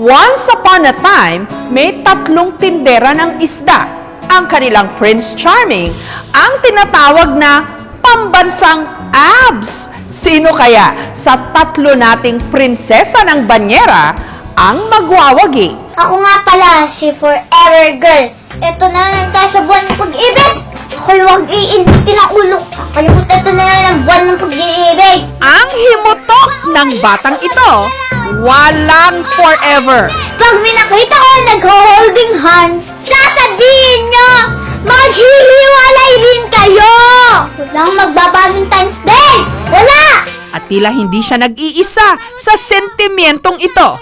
Once upon a time, may tatlong tindera ng isda. Ang kanilang Prince Charming, ang tinatawag na pambansang abs. Sino kaya sa tatlo nating prinsesa ng banyera ang magwawagi? Ako nga pala, si Forever Girl. Ito na lang tayo sa buwan ng pag-ibig. Ako'y huwag iinitin ang ulo. Kalibot ito na lang ang buwan ng pag-ibig. Ang himutok ng batang ito, walang forever. Pag minakita ko nag-holding hands, sasabihin nyo, maghihiwalay rin kayo. Walang magba-Valentine's Day. Wala! At tila hindi siya nag-iisa sa sentimentong ito.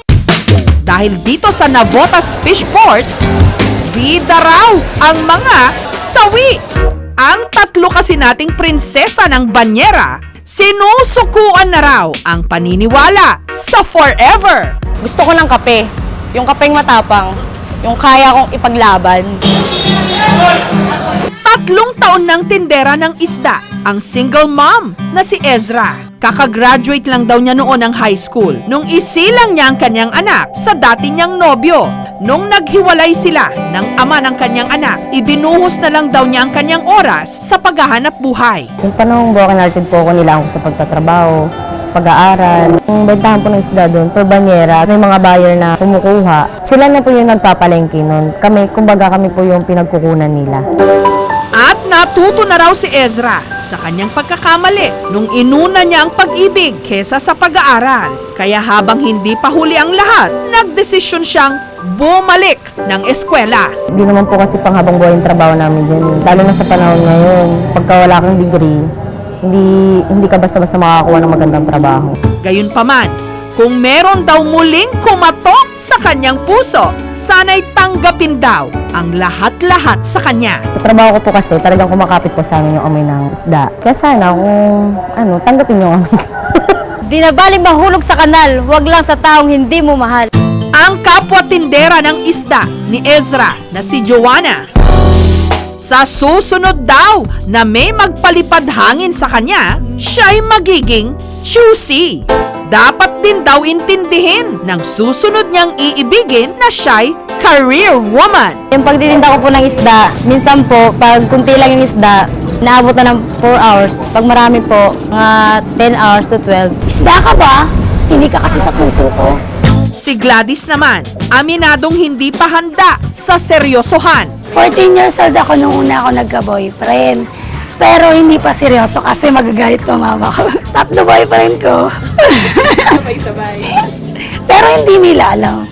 Dahil dito sa Navotas Fishport, bida raw ang mga sawi. Ang tatlo kasi nating prinsesa ng banyera, sinusukuan na raw ang paniniwala sa forever. Gusto ko ng kape. Yung kapeng matapang. Yung kaya kong ipaglaban. 3 taon ng tindera ng isda, ang single mom na si Ezra. Kakagraduate lang daw niya noon ng high school nung isilang niya ang kanyang anak sa dati niyang nobyo. Nung naghiwalay sila ng ama ng kanyang anak, ibinuhos na lang daw niya ang kanyang oras sa paghahanap buhay. Yung panahon broken hearted po ako nila ako sa pagtatrabaho, pag-aaral. Yung bentahan po ng isda doon, per banyera, may mga buyer na kumukuha. Sila na po yung nagpapalengke noon. Kumbaga kami po yung pinagkukunan nila. At natuto na raw si Ezra sa kanyang pagkakamali nung inuna niya ang pag-ibig kesa sa pag-aaral. Kaya habang hindi pa huli ang lahat, nagdesisyon siyang bumalik ng eskwela. Hindi naman po kasi panghabang buhay yung trabaho namin dyan. Lalo na sa panahon ngayon, pagka wala kang degree, hindi ka basta-basta makakakuha ng magandang trabaho. Gayunpaman, kung meron daw muling kumatok sa kanyang puso, sana'y tanggapin daw ang lahat-lahat sa kanya. Sa trabaho ko po kasi talagang kumakapit po sa amin yung amoy ng isda. Kaya sana kung tanggapin yung amoy. Di na baling mahulog sa kanal, wag lang sa taong hindi mo mahal. Ang kapwa tindera ng isda ni Ezra na si Joanna. Sa susunod daw na may magpalipad hangin sa kanya, siya'y magiging choosy. Dapat din daw intindihin ng susunod niyang iibigin na siya'y career woman. Yung pagtitinda ko po ng isda, minsan po, pag kunti lang yung isda, naabot na ng 4 hours. Pag marami po, mga 10 hours to 12. Isda ka ba? Hindi ka kasi sa puso ko. Si Gladys naman, aminadong hindi pa handa sa seryosohan. 14 years old ako nung una ako nagka-boyfriend. Pero hindi pa seryoso kasi magagalit ko mama ko. 3 boyfriend ko. Sabay-sabay. Pero hindi nila alam.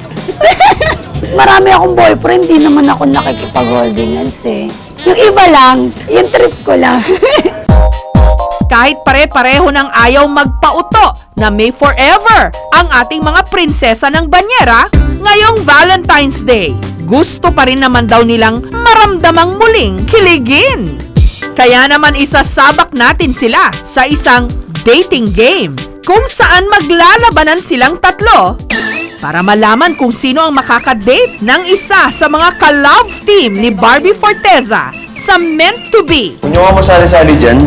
Marami akong boyfriend, hindi naman ako nakikipag-holding hands eh. Yung iba lang, yung trip ko lang. Kahit pare-pareho ng ayaw magpauto na may forever ang ating mga prinsesa ng banyera, ngayong Valentine's Day, gusto pa rin naman daw nilang maramdamang muling kiligin. Kaya naman isasabak natin sila sa isang dating game kung saan maglalabanan silang tatlo para malaman kung sino ang makakadate ng isa sa mga ka-love team ni Barbie Forteza sa Meant to Be. Kung nyo nga masali-sali dyan,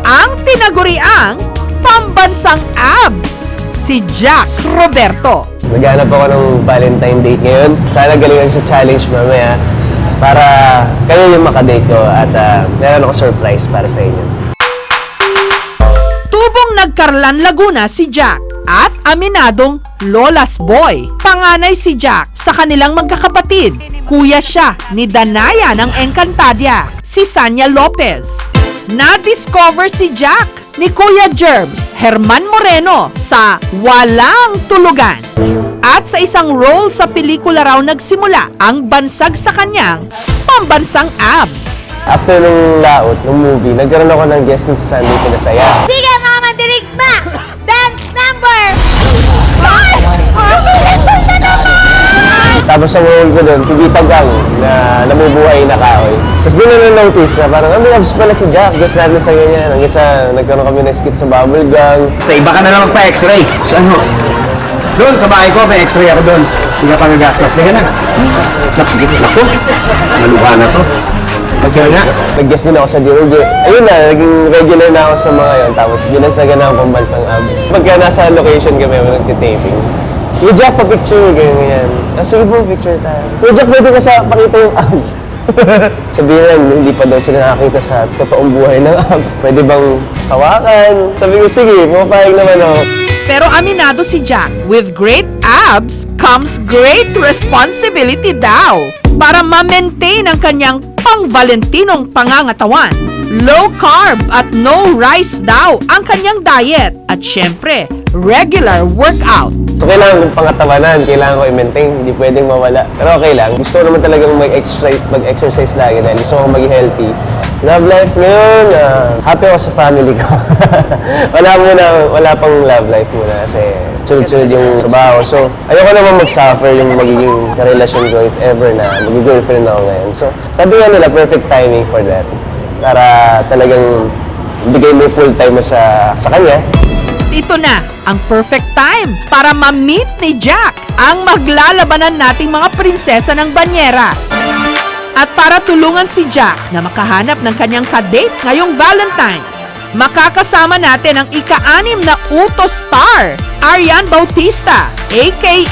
Ang tinaguriang pambansang abs, si Jack Roberto. maghanap ako ng Valentine date ngayon. Sana galingan sa challenge mamaya para kayo yung makadate ko at meron ako surprise para sa inyo. Tubong nagkarlan Laguna si Jack at aminadong Lola's Boy. Panganay si Jack sa kanilang magkakapatid. Kuya siya ni Danaya ng Encantadia, si Sanya Lopez. Na-discover si Jack ni Kuya Jerbs Herman Moreno sa Walang Tulugan. At sa isang role sa pelikula raw nagsimula ang bansag sa kanyang pambansang abs. After nung laot, nung movie, nagkaroon ako ng guest sa Sunday Pinasaya. Sige mga mandirigma! Dance number! Tapos ang role ko doon, si Vita Gang na namubuhay na kahoy. Tapos doon na na-notice na parang, may abs pala si Jack. Guess natin sa ganyan. Ang isa, nagkaroon kami ng skit sa Bubble Gang. Sa iba ka na lang magpa-x-ray. Sa ano? Doon, sa bahay ko, may x-ray ako doon. Hindi ka pang gagastos. Teka na. Sige, naku. Maluha na to. Kaya nga. Nag-guest din ako sa DOJ. Ayun na, naging regular na ako sa mga yun. Tapos binasagan ako pambansang abs. Pagka nasa location kami, nagtitaping. Kuya Jack, pa-picture, ganyan. Sige po, picture tayo. Kuya Jack, pwede ko sa pakita yung abs. Sabihin na, hindi pa daw sila nakakita sa totoong buhay ng abs. Pwede bang hawakan? Sabi ko, sige, pumapayag naman ako. Pero aminado si Jack, with great abs comes great responsibility daw para ma-maintain ang kanyang pang-Valentinong pangangatawan. Low carb at no rice daw ang kanyang diet at syempre, regular workout. So, kailangan kong pangatawanan, kailangan ko i-maintain, hindi pwedeng mawala. Pero okay lang, gusto ko naman talagang mag-exercise lagi dahil gusto ko maging healthy. Love life ngayon, happy ako sa family ko. wala pang love life muna kasi sunod-sunod yung trabaho. So, ayoko naman mag-suffer yung magiging relasyon ko if ever na mag-girlfriend ako ngayon. So, sabi nga nila, perfect timing for that. Para talagang bigay mo full time mo sa kanya. Ito na ang perfect time para ma-meet ni Jack ang maglalabanan nating mga prinsesa ng banyera. At para tulungan si Jack na makahanap ng kanyang kadate ngayong Valentine's, makakasama natin ang ika-6 na utos star, Arian Bautista, aka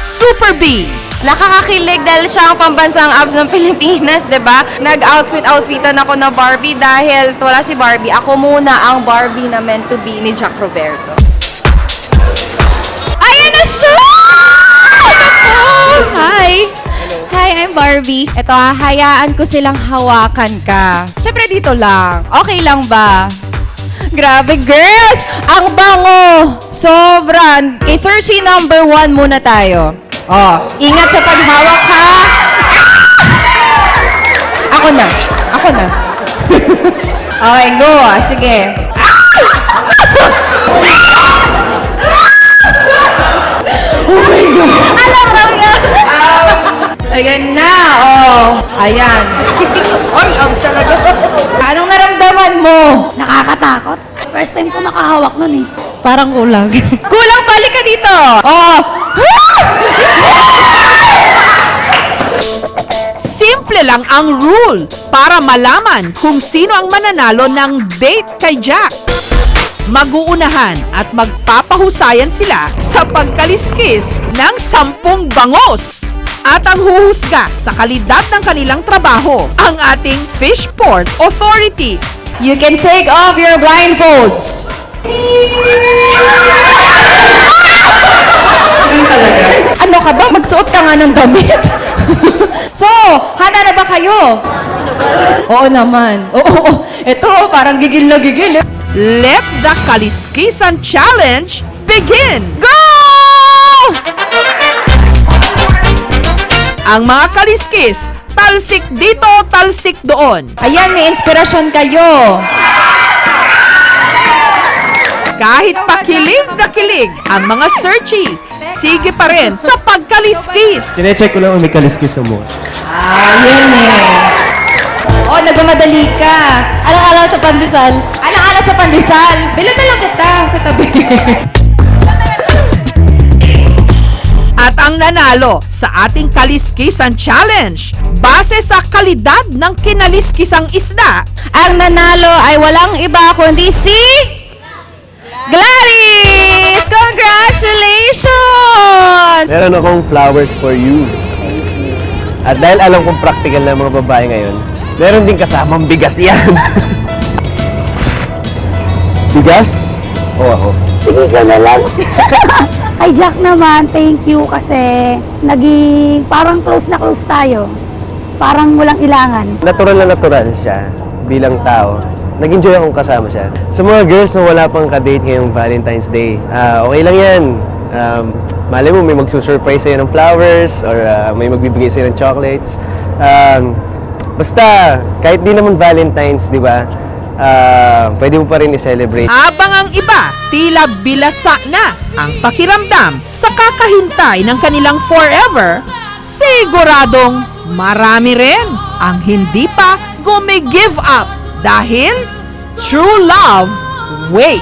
Super B. Nakakakilig dahil siya ang pambansang abs ng Pilipinas, 'di ba? Nag-outfitan ako na Barbie dahil wala si Barbie. Ako muna ang Barbie na meant to be ni Jack Roberto. Ayan na siya! Hi! Hi, I'm Barbie. Ito, hayaan ko silang hawakan ka. Siyempre dito lang. Okay lang ba? Grabe, girls! Ang bango! Sobran! Kay Searchy number 1 muna tayo. Oh, ingat sa paghawak, ha? Ah! Ako na. Okay, go. Sige. Oh my God! Alam mo yan! Ayan na, oh. Ayan. Oy, abs talaga. Anong naramdaman mo? Nakakatakot. First time ko nakahawak nun eh. Parang kulang. Kulang, balik ka dito. Oh. Simple lang ang rule para malaman kung sino ang mananalo ng date kay Jack. Mag-uunahan at magpapahusayan sila sa pagkaliskis ng 10 bangos. At ang huhusga sa kalidad ng kanilang trabaho, ang ating Fishport authorities. You can take off your blindfolds. Ano ka ba? Magsuot ka nga ng damit. So, handa na ba kayo? Oo naman. Oo. Ito, parang gigil na gigil. Let the Kaliskisan Challenge begin! Go! Ang mga kaliskis, talsik dito, talsik doon. Ayan, may inspirasyon kayo. Kahit pa kilig na kilig ang mga searchy, sige pa rin sa pagkaliskis. Sinecheck ko lang kung may kaliskis sa mo. Ayun eh. Oh, nagmamadali ka. Anong alam sa pandesal? Anong alam sa pandesal? Bilan na lang kita sa tabi. At ang nanalo sa ating Kaliskisan Challenge, base sa kalidad ng kinaliskisang isda, Ang nanalo ay walang iba kundi si Gladys! Congratulations! Meron akong flowers for you. At dahil alam kong practical na mga babae ngayon, meron din kasamang bigas yan. Bigas? O ako? Sige ka na lang. Kay Jack naman, thank you kasi naging parang close na close tayo. Parang walang ilangan. Natural na natural siya bilang tao. Nag-enjoy akong kasama siya. Sa mga girls na wala pang ka-date ngayong Valentine's Day, okay lang yan. Malay mo, may magsusurprise sa'yo ng flowers or may magbibigay sa'yo ng chocolates. Basta, kahit di naman Valentine's, di ba? Pwede mo pa rin i-celebrate. habang ang iba tila bilasa na ang pakiramdam sa kakahintay ng kanilang forever, siguradong marami rin ang hindi pa gumi-give up dahil true love waits.